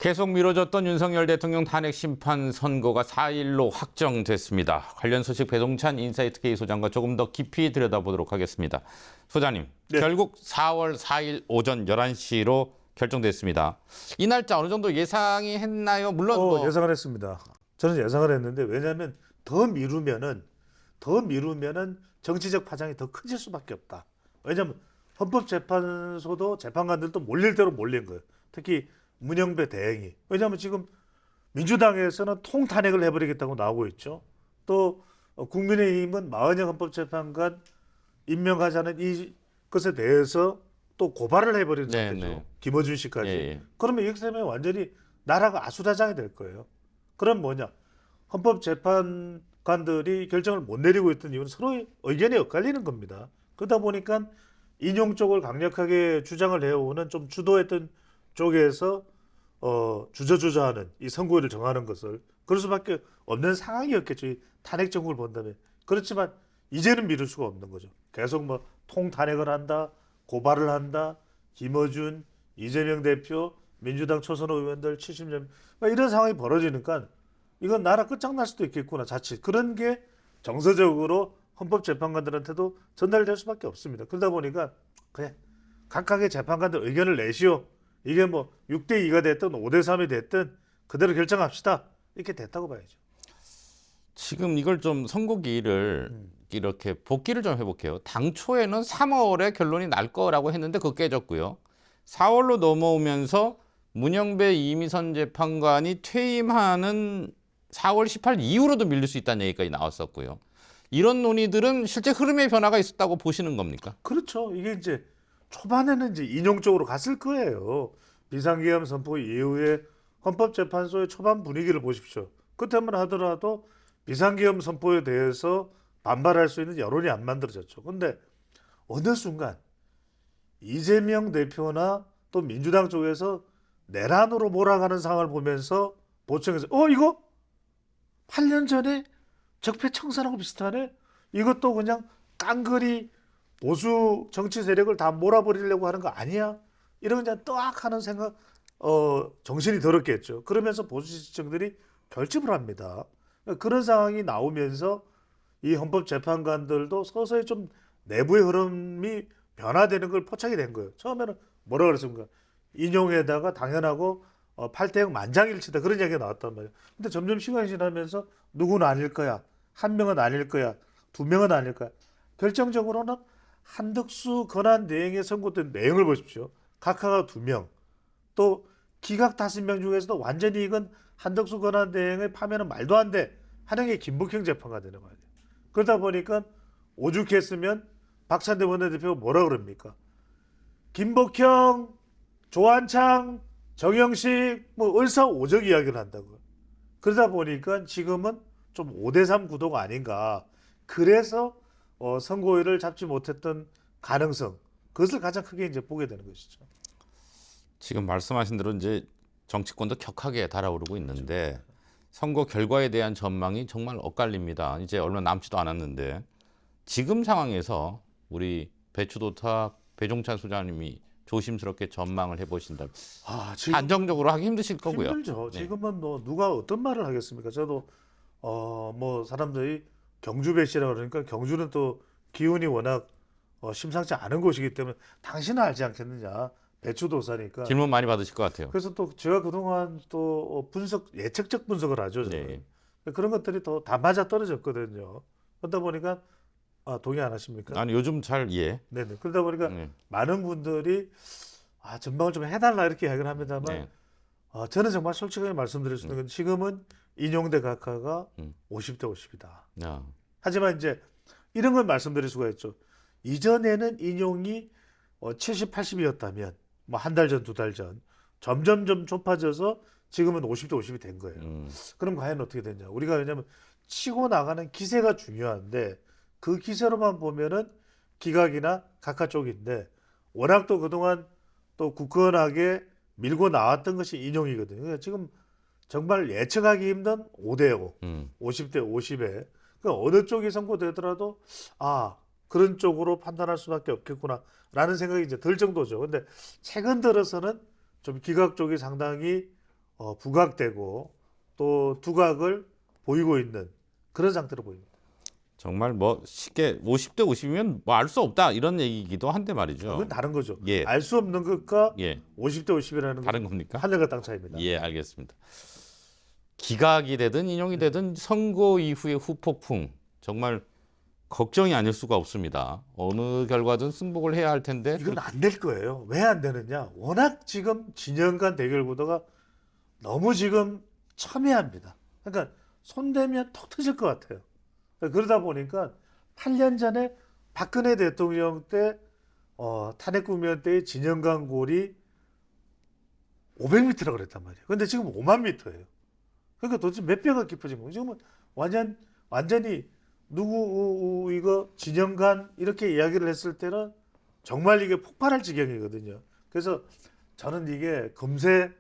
계속 미뤄졌던 윤석열 대통령 탄핵 심판 선고가 4일로 확정됐습니다. 관련 소식 배동찬 인사이트K 소장과 조금 더 깊이 들여다보도록 하겠습니다. 소장님, 네. 결국 4월 4일 오전 11시로 결정됐습니다. 이 날짜 어느 정도 예상이 했나요? 물론 예상을 했습니다. 저는 예상을 했는데 왜냐하면 더 미루면은 정치적 파장이 더 커질 수밖에 없다. 왜냐하면 헌법재판소도 재판관들도 몰릴 대로 몰린 거예요. 특히 문영배 대행이. 왜냐하면 지금 민주당에서는 통탄핵을 해버리겠다고 나오고 있죠. 또 국민의힘은 마은영 헌법재판관 임명하자는 이것에 대해서 또 고발을 해버리는 네, 상태죠. 네. 김어준 씨까지. 예. 그러면 이렇게 되면 완전히 나라가 아수라장이 될 거예요. 그럼 뭐냐? 헌법재판관들이 결정을 못 내리고 있던 이유는 서로 의견이 엇갈리는 겁니다. 그러다 보니까 인용 쪽을 강력하게 주장을 해오는 좀 주도했던 쪽에서 주저주저하는 이 선고일을 정하는 것을 그럴 수밖에 없는 상황이었겠죠. 이 탄핵 정국을 본다면. 그렇지만 이제는 미룰 수가 없는 거죠. 계속 뭐 통탄핵을 한다, 고발을 한다, 김어준, 이재명 대표, 민주당 초선 의원들 70명 이런 상황이 벌어지니까 이건 나라 끝장날 수도 있겠구나 자칫 그런 게 정서적으로 헌법재판관들한테도 전달될 수밖에 없습니다. 그러다 보니까 그래 각각의 재판관들 의견을 내시오. 이게 뭐 6대2가 됐든 5대3이 됐든 그대로 결정합시다. 이렇게 됐다고 봐야죠. 지금 이걸 좀 선고기일을 이렇게 복기를 좀 해볼게요. 당초에는 3월에 결론이 날 거라고 했는데 그거 깨졌고요. 4월로 넘어오면서 문영배 이미선 재판관이 퇴임하는 4월 18일 이후로도 밀릴 수 있다는 얘기까지 나왔었고요. 이런 논의들은 실제 흐름의 변화가 있었다고 보시는 겁니까? 그렇죠. 이게 이제 초반에는 이제 인용 쪽으로 갔을 거예요. 비상계엄 선포 이후에 헌법재판소의 초반 분위기를 보십시오. 그때만 하더라도 비상계엄 선포에 대해서 반발할 수 있는 여론이 안 만들어졌죠. 근데 어느 순간 이재명 대표나 또 민주당 쪽에서 내란으로 몰아가는 상황을 보면서 보청에서 이거 8년 전에 적폐청산하고 비슷하네. 이것도 그냥 깡그리 보수 정치 세력을 다 몰아버리려고 하는 거 아니야? 이런 그냥 떡 하는 생각, 정신이 들었겠죠. 그러면서 보수 지지층들이 결집을 합니다. 그런 상황이 나오면서 이 헌법재판관들도 서서히 좀 내부의 흐름이 변화되는 걸 포착이 된 거예요. 처음에는 뭐라 그랬습니까? 인용에다가 당연하고 8대0 만장일치다 그런 이야기가 나왔단 말이에요. 근데 점점 시간이 지나면서 누구는 아닐 거야. 한 명은 아닐 거야. 두 명은 아닐 거야. 결정적으로는 한덕수 권한 대행에 선고된 내용을 보십시오. 각하가 2명. 또 기각 5명 중에서도 완전히 이건 한덕수 권한 대행의 파면은 말도 안 돼. 하는 게 김복형 재판가 되는 거예요. 그러다 보니까 오죽했으면 박찬대 원내대표가 뭐라 그럽니까? 김복형, 조한창, 정영식 뭐 을사오적 이야기를 한다고요. 그러다 보니까 지금은 좀 5대3 구도가 아닌가. 그래서 선고일을 잡지 못했던 가능성. 그것을 가장 크게 이제 보게 되는 것이죠. 지금 말씀하신 대로 이제 정치권도 격하게 달아오르고 있는데 선거 결과에 대한 전망이 정말 엇갈립니다. 이제 얼마 남지도 않았는데 지금 상황에서 우리 배추도탑 배종찬 소장님이 조심스럽게 전망을 해보신다면 지금 안정적으로 하기 힘드실 거고요. 힘들죠. 네. 지금은 뭐 누가 어떤 말을 하겠습니까? 저도 뭐 사람들이 경주배씨라고 그러니까 경주는 또 기운이 워낙 심상치 않은 곳이기 때문에 당신은 알지 않겠느냐. 배추도사니까. 질문 많이 받으실 것 같아요. 그래서 또 제가 그동안 또 예측적 분석을 하죠. 저는. 네. 그런 것들이 또 다 맞아 떨어졌거든요. 그러다 보니까 동의 안 하십니까? 아니 요즘 잘 네네. 그러다 보니까 네. 많은 분들이 전망을 좀 해달라 이렇게 이야기를 합니다만 네. 저는 정말 솔직하게 말씀드릴 수 있는 건 지금은 인용대 각하가 50대 50이다. 야. 하지만 이제 이런 걸 말씀드릴 수가 있죠. 이전에는 인용이 70, 80이었다면 뭐 한 달 전, 2달 전 점점점 좁아져서 지금은 50대 50이 된 거예요. 그럼 과연 어떻게 되냐? 우리가 왜냐하면 치고 나가는 기세가 중요한데 그 기세로만 보면은 기각이나 각하 쪽인데 워낙 또 그동안 또 굳건하게 밀고 나왔던 것이 인용이거든요. 그러니까 지금 정말 예측하기 힘든 5대5, 50대 50에 그러니까 어느 쪽이 선고되더라도 그런 쪽으로 판단할 수밖에 없겠구나라는 생각이 이제 들 정도죠. 근데 최근 들어서는 좀 기각 쪽이 상당히 부각되고 또 두각을 보이고 있는 그런 상태로 보입니다. 정말 뭐 쉽게 50대 50이면 뭐 알 수 없다 이런 얘기기도 한데 말이죠. 그건 다른 거죠. 예. 알 수 없는 것과 예. 50대 50이라는 다른 건 겁니까? 하늘과 땅 차이입니다. 예, 알겠습니다. 기각이 되든 인용이 되든 선거 이후의 후폭풍 정말 걱정이 아닐 수가 없습니다. 어느 결과든 승복을 해야 할 텐데 이건 안 될 거예요. 왜 안 되느냐? 워낙 지금 진영 간 대결 구도가 너무 지금 첨예합니다. 그러니까 손대면 톡 터질 것 같아요. 그러다 보니까 8년 전에 박근혜 대통령 때 탄핵 국면 때의 진영 간 골이 500m라고 그랬단 말이에요. 근데 지금 5만 m예요. 그러니까 도대체 몇 배가 깊어진 거예요. 지금은 완전히 누구 이거 진영간 이렇게 이야기를 했을 때는 정말 이게 폭발할 지경이거든요. 그래서 저는 이게 금세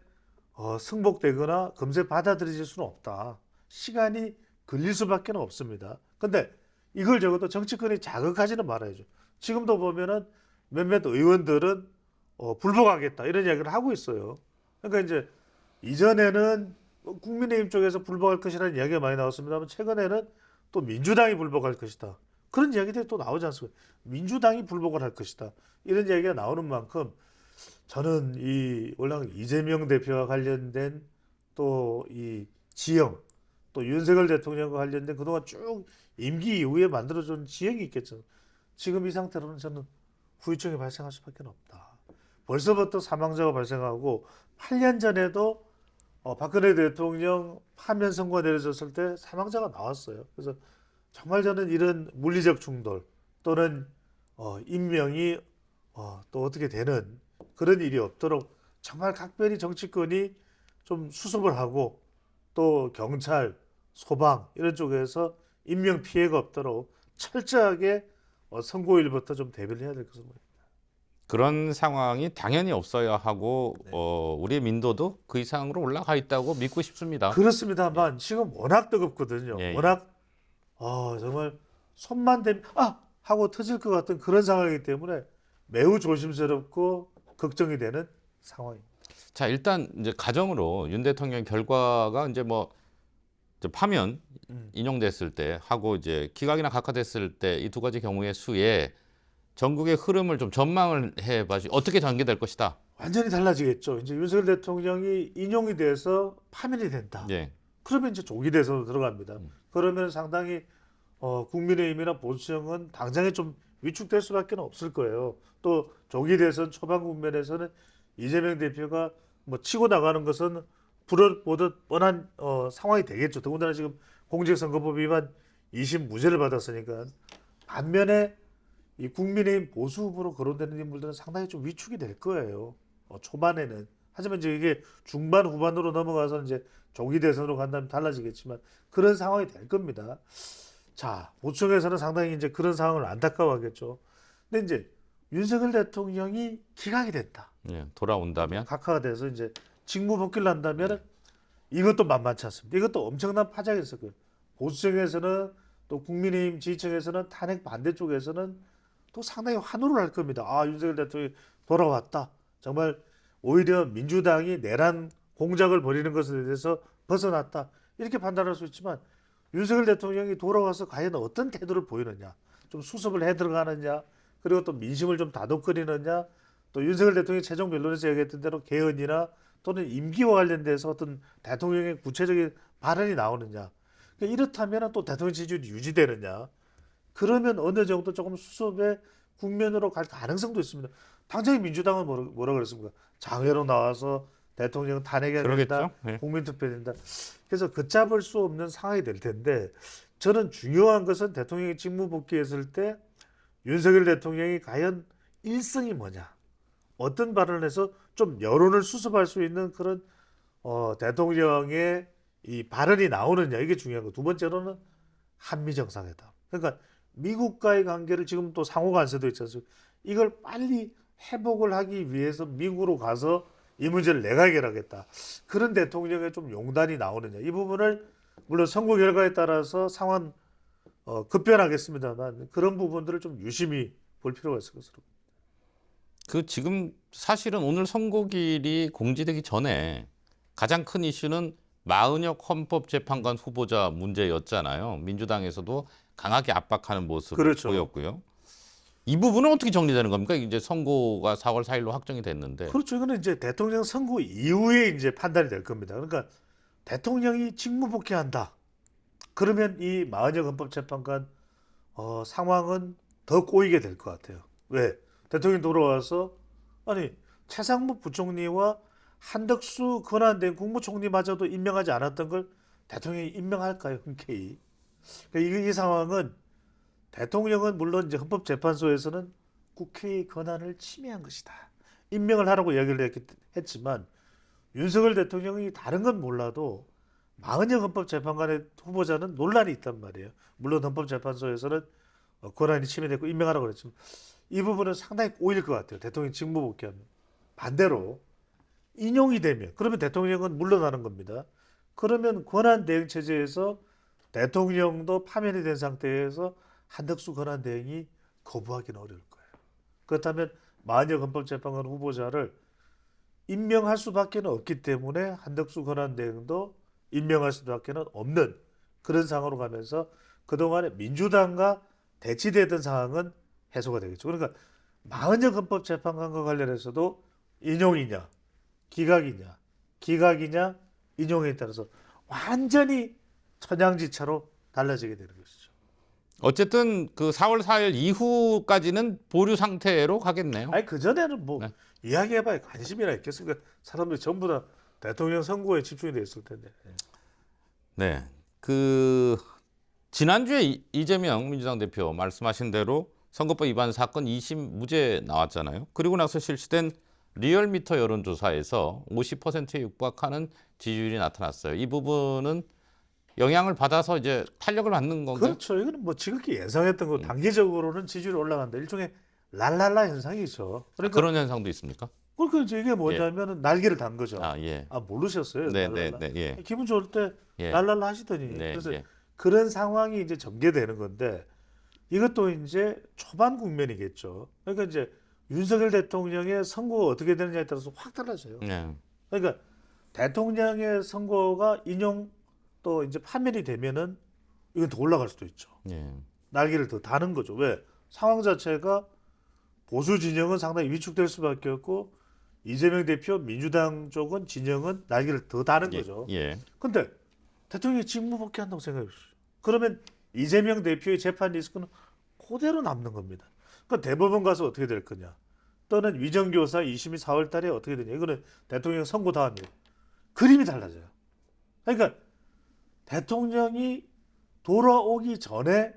승복되거나 금세 받아들여질 수는 없다. 시간이 걸릴 수밖에 없습니다. 근데 이걸 적어도 정치권이 자극하지는 말아야죠. 지금도 보면은 몇몇 의원들은 불복하겠다 이런 이야기를 하고 있어요. 그러니까 이제 이전에는 국민의힘 쪽에서 불복할 것이라는 이야기가 많이 나왔습니다만 최근에는 또 민주당이 불복할 것이다. 그런 이야기들이 또 나오지 않습니까? 민주당이 불복을 할 것이다. 이런 이야기가 나오는 만큼 저는 이 원래 이재명 대표와 관련된 또 이 지형 또 윤석열 대통령과 관련된 그동안 쭉 임기 이후에 만들어준 지형이 있겠죠. 지금 이 상태로는 저는 후유증이 발생할 수밖에 없다. 벌써부터 사망자가 발생하고 8년 전에도 박근혜 대통령 파면 선고가 내려졌을 때 사망자가 나왔어요. 그래서 정말 저는 이런 물리적 충돌 또는 인명이 또 어떻게 되는 그런 일이 없도록 정말 각별히 정치권이 좀 수습을 하고 또 경찰, 소방 이런 쪽에서 인명 피해가 없도록 철저하게 선고일부터 좀 대비를 해야 될 것으로 보입니다. 그런 상황이 당연히 없어야 하고 네. 우리의 민도도 그 이상으로 올라가 있다고 믿고 싶습니다. 그렇습니다만 지금 워낙 뜨겁거든요. 예, 예. 워낙 정말 손만 대면 하고 터질 것 같은 그런 상황이기 때문에 매우 조심스럽고 걱정이 되는 상황입니다. 자, 일단 이제 가정으로 윤 대통령 결과가 이제 뭐 이제 파면 인용됐을 때 하고 이제 기각이나 각하됐을 때 이 두 가지 경우의 수에 전국의 흐름을 좀 전망을 해봐시 어떻게 전개될 것이다. 완전히 달라지겠죠. 이제 윤석열 대통령이 인용이 돼서 파면이 된다. 예. 그러면 이제 조기 대선으로 들어갑니다. 그러면 상당히 국민의힘이나 보수층은 당장에 좀 위축될 수밖에 없을 거예요. 또 조기 대선 초반 국면에서는 이재명 대표가 뭐 치고 나가는 것은 불어보듯 뻔한 상황이 되겠죠. 더군다나 지금 공직선거법 위반 2심 무죄를 받았으니까. 반면에 이 국민의힘 보수 후보로 거론되는 인물들은 상당히 좀 위축이 될 거예요. 초반에는. 하지만 이제 이게 중반 후반으로 넘어가서 이제 조기 대선으로 간다면 달라지겠지만 그런 상황이 될 겁니다. 자, 보수층에서는 상당히 이제 그런 상황을 안타까워하겠죠. 근데 이제 윤석열 대통령이 기각이 됐다. 예. 돌아온다면 각하가 돼서 이제 직무 복귀를 한다면 이것도 만만치 않습니다. 이것도 엄청난 파장이 있을 거예요. 보수층에서는 또 국민의힘 지지층에서는 탄핵 반대 쪽에서는 또 상당히 환호를 할 겁니다. 윤석열 대통령이 돌아왔다. 정말 오히려 민주당이 내란 공작을 벌이는 것에 대해서 벗어났다. 이렇게 판단할 수 있지만 윤석열 대통령이 돌아와서 과연 어떤 태도를 보이느냐. 좀 수습을 해 들어가느냐. 그리고 또 민심을 좀 다독거리느냐. 또 윤석열 대통령이 최종 변론에서 얘기했던 대로 개헌이나 또는 임기와 관련돼서 어떤 대통령의 구체적인 발언이 나오느냐. 그러니까 이렇다면 또 대통령 지지율이 유지되느냐. 그러면 어느 정도 조금 수습의 국면으로 갈 가능성도 있습니다. 당장에 민주당은 뭐라 그랬습니까? 장외로 나와서 대통령 탄핵해야 된다. 네. 국민투표해야 된다. 그래서 걷잡을 수 없는 상황이 될 텐데 저는 중요한 것은 대통령이 직무 복귀했을 때 윤석열 대통령이 과연 일성이 뭐냐. 어떤 발언을 해서 좀 여론을 수습할 수 있는 그런 대통령의 이 발언이 나오느냐. 이게 중요한 거. 두 번째로는 한미 정상회담. 그러니까 미국과의 관계를 지금 또 상호 관세도 있지 않습니까? 이걸 빨리 회복을 하기 위해서 미국으로 가서 이 문제를 내가 해결하겠다. 그런 대통령의 좀 용단이 나오느냐. 이 부분을 물론 선거 결과에 따라서 상황 급변하겠습니다만 그런 부분들을 좀 유심히 볼 필요가 있을 것으로. 그 지금 사실은 오늘 선고일이 공지되기 전에 가장 큰 이슈는 마은혁 헌법재판관 후보자 문제였잖아요. 민주당에서도 강하게 압박하는 모습을 그렇죠. 보였고요. 이 부분은 어떻게 정리되는 겁니까? 이제 선고가 4월 4일로 확정이 됐는데. 그렇죠. 이거는 이제 대통령 선거 이후에 이제 판단이 될 겁니다. 그러니까 대통령이 직무복귀한다. 그러면 이 마은혁 헌법재판관 상황은 더 꼬이게 될 것 같아요. 왜? 대통령이 돌아와서 아니 최상무 부총리와 한덕수 권한대행 국무총리마저도 임명하지 않았던 걸 대통령이 임명할까요? 흔쾌히. 그러니까 이 상황은 대통령은 물론 이제 헌법재판소에서는 국회의 권한을 침해한 것이다. 임명을 하라고 이야기를 했지만 윤석열 대통령이 다른 건 몰라도 마은영 헌법재판관의 후보자는 논란이 있단 말이에요. 물론 헌법재판소에서는 권한이 침해됐고 임명하라고 그랬지만 이 부분은 상당히 꼬일 것 같아요. 대통령이 직무복귀하면. 반대로 인용이 되면 그러면 대통령은 물러나는 겁니다. 그러면 권한대행체제에서 대통령도 파면이 된 상태에서 한덕수 권한대행이 거부하기는 어려울 거예요. 그렇다면 마은혁 헌법재판관 후보자를 임명할 수밖에 없기 때문에 한덕수 권한대행도 임명할 수밖에 없는 그런 상황으로 가면서 그동안에 민주당과 대치되던 상황은 해소가 되겠죠. 그러니까 마은혁 헌법재판관과 관련해서도 인용이냐 기각이냐 인용에 따라서 완전히 천양지차로 달라지게 되는 것이죠. 어쨌든 그 4월 4일 이후까지는 보류 상태로 가겠네요. 아니 그전에는 뭐 네. 이야기해봐야 관심이나 있겠습니까? 사람들이 전부 다 대통령 선거에 집중이 돼 있을 텐데. 네. 그 지난주에 이재명 민주당 대표 말씀하신 대로 선거법 위반 사건 2심 무죄 나왔잖아요. 그리고 나서 실시된 리얼미터 여론조사에서 50%에 육박하는 지지율이 나타났어요. 이 부분은 영향을 받아서 이제 탄력을 받는 건가요? 그렇죠. 이거는 뭐 지극히 예상했던 거 단기적으로는 지지율이 올라간다. 일종의 랄랄라 현상이죠. 그러니까 그런 현상도 있습니까? 그러니까 이제 이게 뭐냐면은 날개를 단 거죠. 아, 예. 모르셨어요? 네, 랄랄라. 네, 네, 예. 기분 좋을 때 예. 랄랄라 하시더니 네, 그래서 예. 그런 상황이 이제 전개되는 건데 이것도 이제 초반 국면이겠죠. 그러니까 이제 윤석열 대통령의 선거가 어떻게 되느냐에 따라서 확 달라져요. 네. 그러니까 대통령의 선거가 인용 또 이제 파면이 되면은 이건 더 올라갈 수도 있죠. 예. 날개를 더 다는 거죠. 왜? 상황 자체가 보수 진영은 상당히 위축될 수밖에 없고 이재명 대표 민주당 쪽은 진영은 날개를 더 다는 거죠. 예. 근데 대통령이 직무복귀한다고 생각해 보십시오. 그러면 이재명 대표의 재판 리스크는 그대로 남는 겁니다. 그러니까 대법원 가서 어떻게 될 거냐. 또는 위정교사 2심이 4월 달에 어떻게 되냐. 이거는 대통령 선고 다음에 그림이 달라져요. 그러니까 대통령이 돌아오기 전에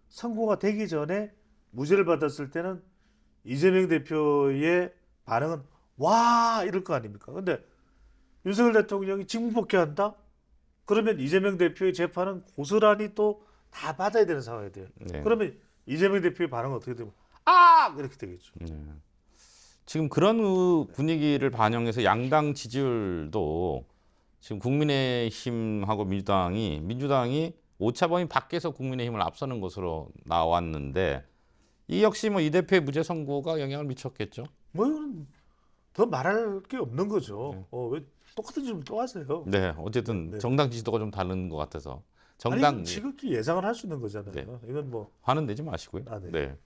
선고가 되기 전에 무죄를 받았을 때는 이재명 대표의 반응은 와 이럴 거 아닙니까? 근데 윤석열 대통령이 직무복귀한다? 그러면 이재명 대표의 재판은 고스란히 또 다 받아야 되는 상황이 돼요. 네. 그러면 이재명 대표의 반응은 어떻게 되면 이렇게 되겠죠. 네. 지금 그런 분위기를 반영해서 양당 지지율도 지금 국민의힘하고 민주당이 오차범위 밖에서 국민의힘을 앞서는 것으로 나왔는데 이 역시 뭐 이 대표의 무죄 선고가 영향을 미쳤겠죠. 뭐 이건 더 말할 게 없는 거죠. 왜 똑같은 질문 또 하세요? 네, 어쨌든 네. 정당 지지도가 좀 다른 것 같아서 아니, 정당 이건 지극히 예상을 할 수 있는 거잖아요. 네. 이건 뭐 화는 내지 마시고요. 네. 네,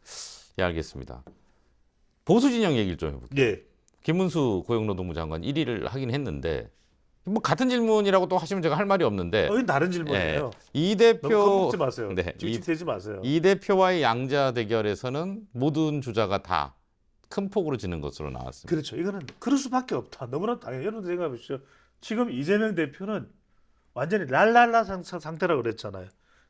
예, 알겠습니다. 보수 진영 얘기를 좀 해볼게요. 예. 김문수 고용노동부 장관 1위를 하긴 했는데 뭐 같은 질문이라고 또 하시면 제가 할 말이 없는데 이건 다른 질문이에요. 이 너무 대표 겁먹지 마세요. 네, 찝찝대지 마세요. 이 대표와의 양자 대결에서는 모든 주자가 다 큰 폭으로 지는 것으로 나왔습니다. 그렇죠. 이거는 그럴 수밖에 없다. 너무나 당연히 여러분 생각해 보십시오. 지금 이재명 대표는 완전히 랄랄라 상태라고 그랬잖아요.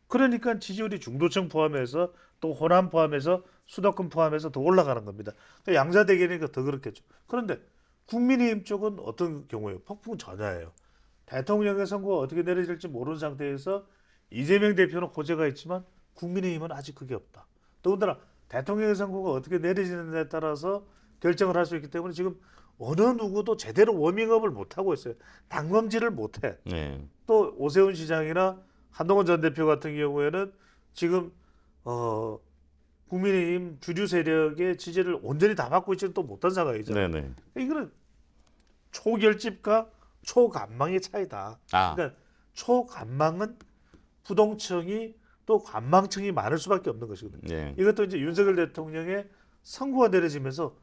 그러니까 지지율이 중도층 포함해서 또 호남 포함해서 수도권 포함해서 더 올라가는 겁니다. 그러니까 양자 대결이니까 더 그렇겠죠. 그런데 국민의힘 쪽은 어떤 경우예요? 폭풍 전야예요. 대통령의 선거가 어떻게 내려질지 모르는 상태에서 이재명 대표는 호재가 있지만 국민의힘은 아직 그게 없다. 더군다나 대통령의 선거가 어떻게 내려지는 데 따라서 결정을 할 수 있기 때문에 지금 어느 누구도 제대로 워밍업을 못하고 있어요. 당검질을 못해. 네. 또 오세훈 시장이나 한동훈 전 대표 같은 경우에는 지금 국민의힘 주류 세력의 지지를 온전히 다 받고 있지는 또 못한 상황이잖아요. 네네. 이거는 초결집과 초간망의 차이다. 아, 그러니까 초간망은 부동층이 또 관망층이 많을 수밖에 없는 것이거든요. 예. 이것도 이제 윤석열 대통령의 선고가 내려지면서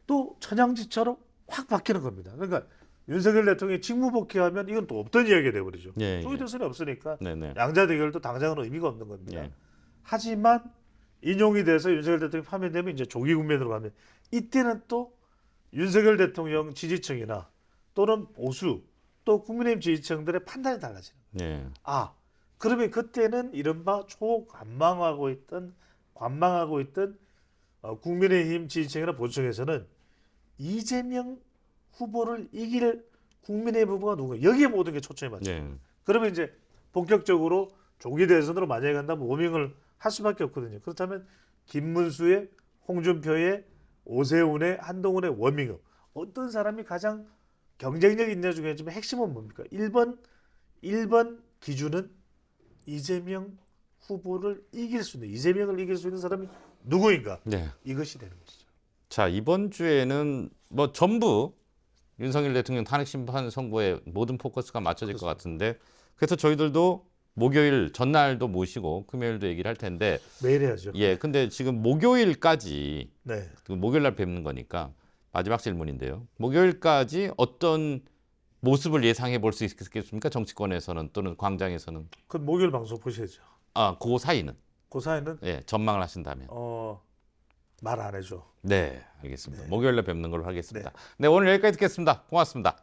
또 천양지처럼 확 바뀌는 겁니다. 그러니까 윤석열 대통령이 직무 복귀하면 이건 또 없던 이야기가 돼버리죠. 예, 조기 예. 대선이 없으니까 네네. 양자 대결도 당장은 의미가 없는 겁니다. 예. 하지만 인용이 돼서 윤석열 대통령이 파면되면 이제 조기 국면으로 가면 이때는 또 윤석열 대통령 지지층이나 또는 보수 또 국민의힘 지지층들의 판단이 달라지는 거예요. 예. 아, 그러면 그때는 이른바 초관망하고 있던 국민의힘 지지층이나 보수층에서는 이재명 후보를 이길 국민의힘 후보가 누구야? 여기에 모든 게 초점이 맞죠. 예. 그러면 이제 본격적으로 조기 대선으로 만약에 간다면 워밍을 할 수밖에 없거든요. 그렇다면 김문수의, 홍준표의, 오세훈의, 한동훈의 워밍업. 어떤 사람이 가장 경쟁력 있냐 중에 좀 핵심은 뭡니까? 1번 기준은 이재명 후보를 이길 수 있는, 이재명을 이길 수 있는 사람이 누구인가? 네. 이것이 되는 것이죠. 자, 이번 주에는 뭐 전부 윤석열 대통령 탄핵 심판 선고에 모든 포커스가 맞춰질 것 같은데, 그래서 저희들도 목요일 전날도 모시고 금요일도 얘기를 할 텐데, 매일 해야죠. 예, 근데 지금 목요일까지, 네. 목요일 날 뵙는 거니까 마지막 질문인데요. 목요일까지 어떤 모습을 예상해 볼 수 있겠습니까? 정치권에서는 또는 광장에서는. 그 목요일 방송 보셔야죠. 아, 그 사이는, 그 사이는 예, 전망을 하신다면. 말 안 해줘. 네, 알겠습니다. 네. 목요일 날 뵙는 걸로 하겠습니다. 네, 오늘 여기까지 듣겠습니다. 고맙습니다.